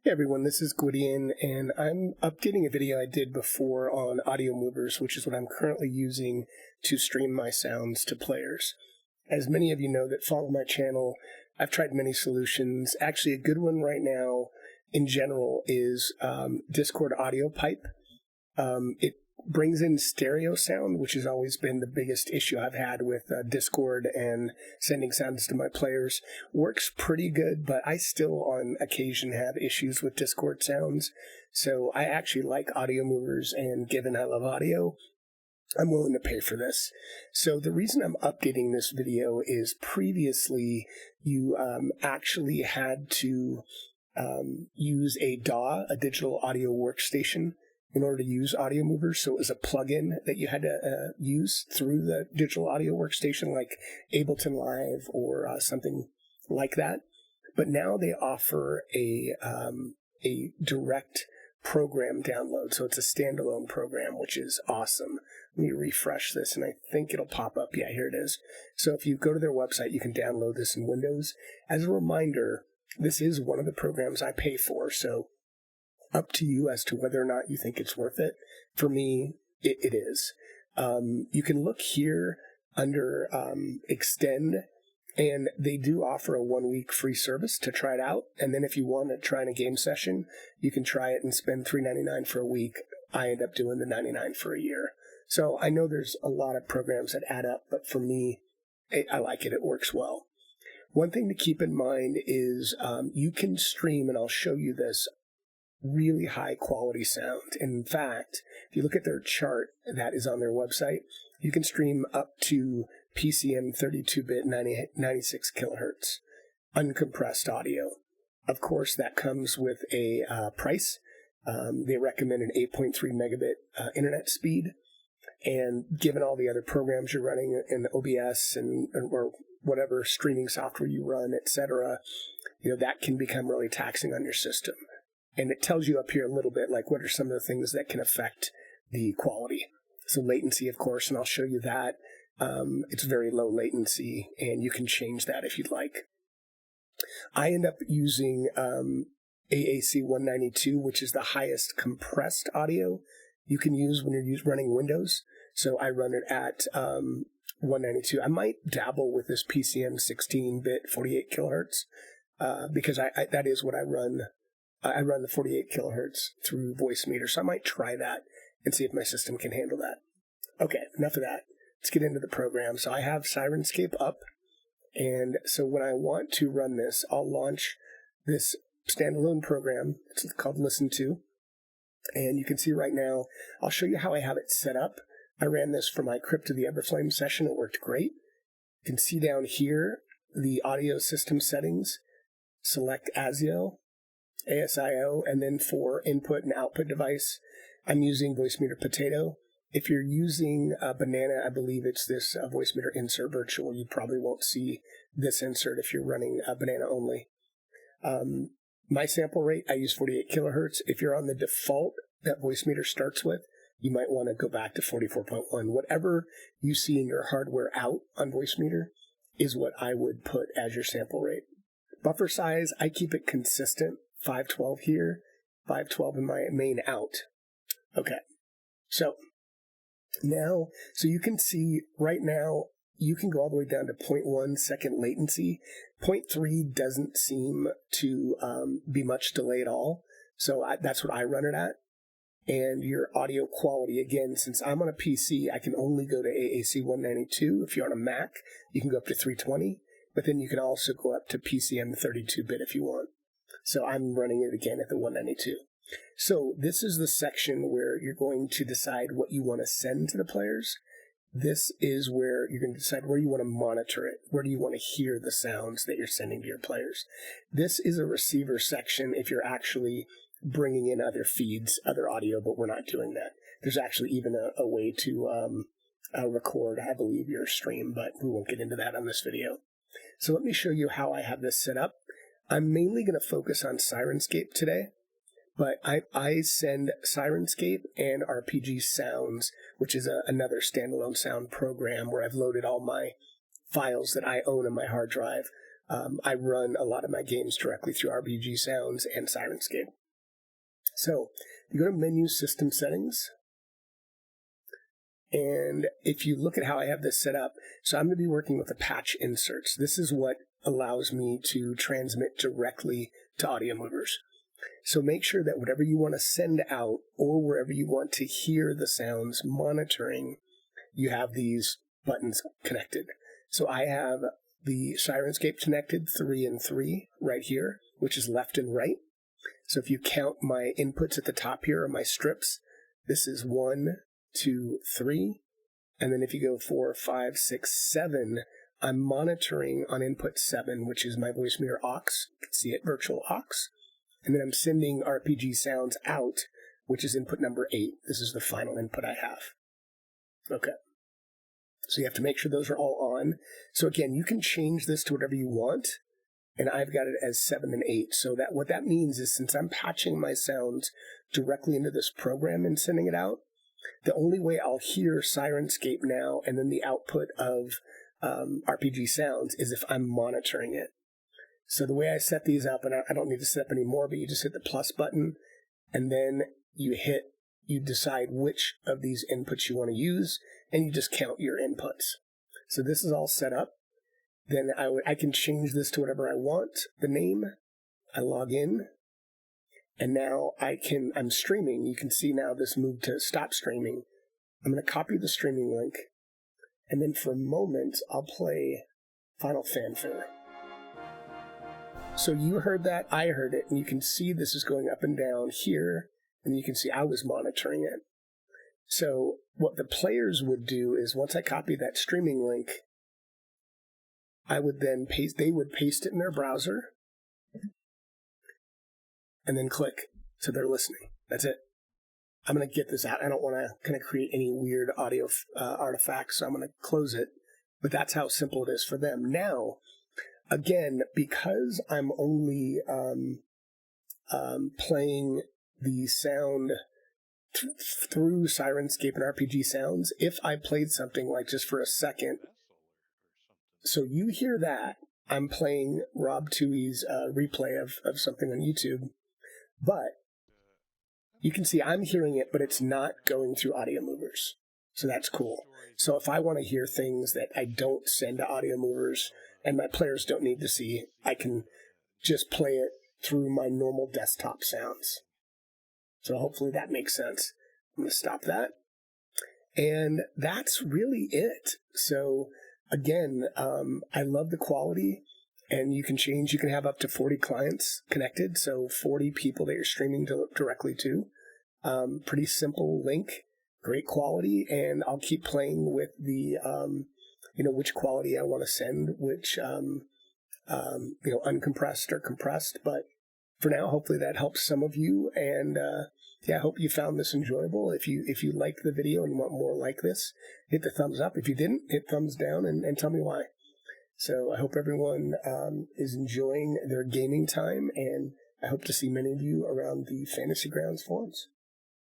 Hey everyone, this is Gwydion, and I'm updating a video I did before on Audiomovers, which is what I'm currently using to stream my sounds to players. As many of you know that follow my channel, I've tried many solutions. Actually, a good one right now in general is Discord Audio Pipe. It brings in stereo sound, which has always been the biggest issue I've had with Discord and sending sounds to my players. Works pretty good, but I still on occasion have issues with Discord sounds. So I actually like Audiomovers, and given I love audio, I'm willing to pay for this. So the reason I'm updating this video is previously you actually had to use a DAW, a digital audio workstation, in order to use Audiomovers. So it was a plugin that you had to use through the digital audio workstation, like Ableton Live or something like that. But now they offer a direct program download. So it's a standalone program, which is awesome. Let me refresh this, and I think it'll pop up. Yeah, here it is. So if you go to their website, you can download this in Windows. As a reminder, this is one of the programs I pay for, so up to you as to whether or not you think it's worth it. For me, it is. You can look here under Extend, and they do offer a 1-week free service to try it out. And then if you want to try in a game session, you can try it and spend $3.99 for a week. I end up doing the $99 for a year. So I know there's a lot of programs that add up, but for me, I like it. It works well. One thing to keep in mind is you can stream, and I'll show you this, really high quality sound. In fact, if you look at their chart that is on their website, you can stream up to PCM 32-bit 96 kilohertz uncompressed audio. Of course, that comes with a price. They recommend an 8.3 megabit internet speed, and given all the other programs you're running in OBS and or whatever streaming software you run, etc., that can become really taxing on your system. And it tells you up here a little bit, like, what are some of the things that can affect the quality. So latency, of course, and I'll show you that. It's very low latency, and you can change that if you'd like. I end up using AAC 192, which is the highest compressed audio you can use when you're running Windows. So I run it at 192. I might dabble with this PCM 16-bit 48 kilohertz because that is what I run. I run the 48 kilohertz through VoiceMeeter, so I might try that and see if my system can handle that. Okay, enough of that. Let's get into the program. So I have syrinscape up, and so when I want to run this, I'll launch this standalone program. It's called listento, and you can see right now, I'll show you how I have it set up. I ran this for my Crypt of the Everflame session. It worked great. You can see down here the audio system settings. Select ASIO, and then for input and output device, I'm using VoiceMeeter Potato. If you're using Banana, I believe it's this VoiceMeeter Insert Virtual. You probably won't see this insert if you're running Banana only. My sample rate, I use 48 kilohertz. If you're on the default that VoiceMeeter starts with, you might want to go back to 44.1. Whatever you see in your hardware out on VoiceMeeter is what I would put as your sample rate. Buffer size, I keep it consistent. 512 here, 512 in my main out. Okay, so you can see right now, you can go all the way down to 0.1 second latency. 0.3 doesn't seem to be much delay at all, so that's what I run it at. And your audio quality, again, since I'm on a PC, I can only go to AAC 192. If you're on a Mac, you can go up to 320, but then you can also go up to PCM 32-bit if you want. So I'm running it again at the 192. So this is the section where you're going to decide what you want to send to the players. This is where you're going to decide where you want to monitor it. Where do you want to hear the sounds that you're sending to your players? This is a receiver section if you're actually bringing in other feeds, other audio, but we're not doing that. There's actually even a way to record, I believe, your stream, but we won't get into that on this video. So let me show you how I have this set up. I'm mainly going to focus on syrinscape today, but I send syrinscape and RPG Sounds, which is another standalone sound program where I've loaded all my files that I own on my hard drive I run a lot of my games directly through RPG Sounds and Syrinscape. So you go to Menu System Settings, and if you look at how I have this set up, so I'm going to be working with the patch inserts. This is what allows me to transmit directly to Audiomovers. So make sure that whatever you want to send out or wherever you want to hear the sounds monitoring, you have these buttons connected. So I have the Syrinscape connected 3 and 3 right here, which is left and right. So if you count my inputs at the top here, or my strips, this is 1, 2, 3. And then if you go 4, 5, 6, 7, I'm monitoring on input 7, which is my voicemeeter aux. You can see it, virtual aux. And then I'm sending RPG sounds out, which is input number 8. This is the final input I have. Okay. So you have to make sure those are all on. So again, you can change this to whatever you want, and I've got it as 7 and 8. So that what that means is, since I'm patching my sounds directly into this program and sending it out, the only way I'll hear Syrinscape now and then the output of RPG sounds is if I'm monitoring it. So the way I set these up, and I don't need to set up any more, but you just hit the plus button, and then you decide which of these inputs you want to use, and you just count your inputs. So this is all set up. Then I can change this to whatever I want, the name. I log in, and now I'm streaming. You can see now this moved to stop streaming. I'm going to copy the streaming link, and then for a moment, I'll play Final Fanfare. So you heard that, I heard it, and you can see this is going up and down here, and you can see I was monitoring it. So what the players would do is, once I copy that streaming link, I would then they would paste it in their browser, and then click, so they're listening. That's it. I'm going to get this out. I don't want to kind of create any weird audio artifacts, so I'm going to close it, but that's how simple it is for them. Now, again, because I'm only playing the sound through Syrinscape and RPG Sounds, if I played something like just for a second, so you hear that, I'm playing Rob Tui's replay of something on YouTube, but you can see I'm hearing it, but it's not going through Audiomovers. So that's cool. So if I want to hear things that I don't send to Audiomovers and my players don't need to see, I can just play it through my normal desktop sounds. So hopefully that makes sense. I'm going to stop that. And that's really it. So again, I love the quality, and you can have up to 40 clients connected. So 40 people that you're streaming directly to. Pretty simple link, great quality, and I'll keep playing with the, which quality I want to send, which, uncompressed or compressed. But for now, hopefully that helps some of you. And I hope you found this enjoyable. If you liked the video and want more like this, hit the thumbs up. If you didn't, hit thumbs down and tell me why. So I hope everyone is enjoying their gaming time, and I hope to see many of you around the Fantasy Grounds forums.